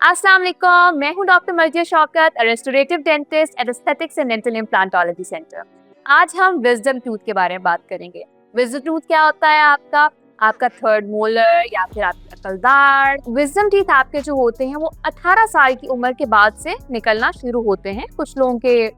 अस्सलाम वालेकुम, मैं हूं doctor Marziya Shaukat, restorative dentist at aesthetics and dental implantology center. आज हम विजडम टूथ के बारे में बात करेंगे। विजडम टूथ क्या होता है? आपका थर्ड मोलर या फिर आपकी अकलदाढ़। विजडम टीथ आपके जो होते हैं वो 18 साल की उम्र के बाद से निकलना शुरू होते हैं। कुछ लोगों के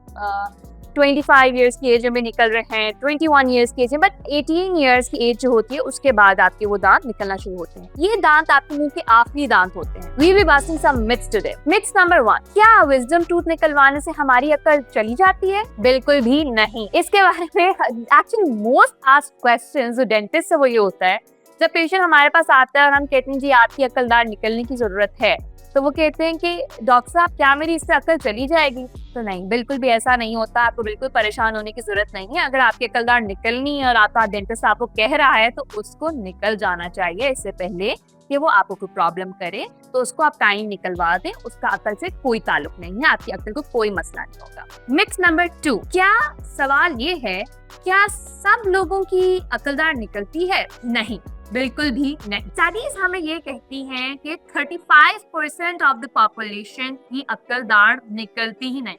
25 ईयर्स की एज में निकल रहे हैं, 21 ईयर्स की एज में, बट 18 ईयर्स की एज जो होती है उसके बाद आपके वो दांत निकलना शुरू होते हैं। ये दांत आपके मुंह के आखिरी दांत होते हैं। We will be busting some myths today. Myth number 1, क्या विजडम टूथ निकलवाने से हमारी अकल चली जाती है? बिल्कुल भी नहीं। इसके बारे में एक्चुअली मोस्ट आस्क्ड क्वेश्चन जो डेंटिस्ट से वो ये होता है, जब पेशेंट हमारे पास आता है और हम कहते हैं जी आपकी अकलदाढ़ निकलने की जरूरत है, तो वो कहते हैं कि डॉक्टर साहब क्या मेरी इससे अकल चली जाएगी? तो नहीं, बिल्कुल भी ऐसा नहीं होता। आपको बिल्कुल परेशान होने की जरूरत नहीं है। अगर आपकी अकलदाढ़ निकलनी है और आपका डेंटिस्ट आपको कह रहा है तो उसको निकल जाना चाहिए। इससे पहले कि वो आपको कोई प्रॉब्लम करे तो उसको आप टाइम निकलवा दें। उसका अकल से कोई ताल्लुक नहीं है, आपकी अकल को कोई मसला नहीं होगा। मिथ नंबर 2, क्या सवाल ये है, क्या सब लोगों की अकलदाढ़ निकलती है? नहीं, बिल्कुल भी नहीं। स्टडीज हमें ये कहती हैं कि 35% ऑफ द पॉपुलेशन की अकलदाढ़ निकलती ही नहीं।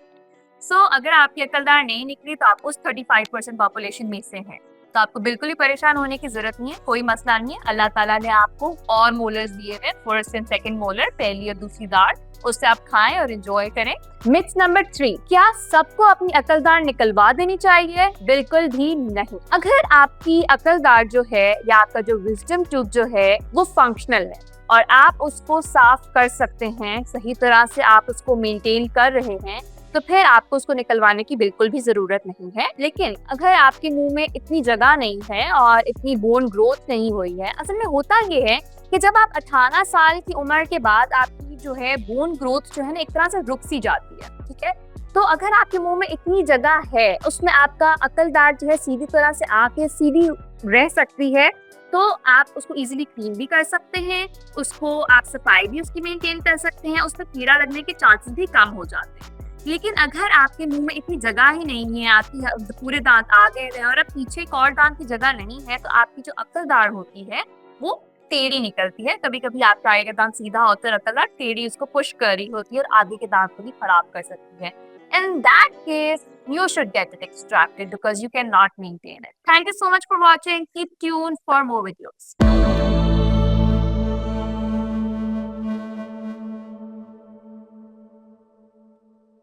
अगर आपकी अकलदाढ़ नहीं निकली तो आप उस 35% पॉपुलेशन में से हैं। तो आपको बिल्कुल ही परेशान होने की जरूरत नहीं है, कोई मसला नहीं है। अल्लाह ताला ने आपको और मोलर्स दिए हैं, फर्स्ट एंड सेकंड मोलर, पहली और दूसरी दाढ़, उससे आप खाएं और एंजॉय करें। मिथ नंबर 3, क्या सबको अपनी अकलदाढ़ निकलवा देनी चाहिए? बिल्कुल भी नहीं। अगर आपकी अकलदाढ़ जो है या आपका जो विजडम टूथ जो है वो फंक्शनल है और आप उसको साफ कर सकते हैं, सही तरह से आप उसको मेंटेन कर रहे हैं, तो फिर आपको उसको निकलवाने की बिल्कुल भी जरूरत नहीं है। लेकिन अगर आपके मुंह में इतनी जगह नहीं है और इतनी बोन ग्रोथ नहीं हुई है, असल में होता ये है कि जब आप 18 साल की उम्र के बाद आपकी जो है बोन ग्रोथ जो है ना एक तरह से रुक सी जाती है, ठीक है। तो अगर आपके मुंह में इतनी जगह है, उसमें आपका अकलदाढ़ जो है सीधी तरह से आके सीधी रह सकती है, तो आप उसको इजीली क्लीन भी कर सकते हैं, उसको आप सफाई भी उसकी मेंटेन कर सकते हैं, उसमें कीड़ा लगने के चांसेस भी कम हो जाते हैं। लेकिन अगर आपके मुंह में इतनी जगह ही नहीं है, आपकी पूरे दांत आ गए हैं और अब पीछे एक और दांत की जगह नहीं है, तो आपकी जो अकलदाढ़ होती है वो टेढ़ी निकलती है। कभी कभी आपका आगे का दांत सीधा होता है, अकलदाढ़ टेढ़ी उसको पुश कर रही होती है और आगे के दांत को भी खराब कर सकती है। In that case, you should get it extracted because you cannot maintain it. Thank you so much for watching. Keep tuned for more videos.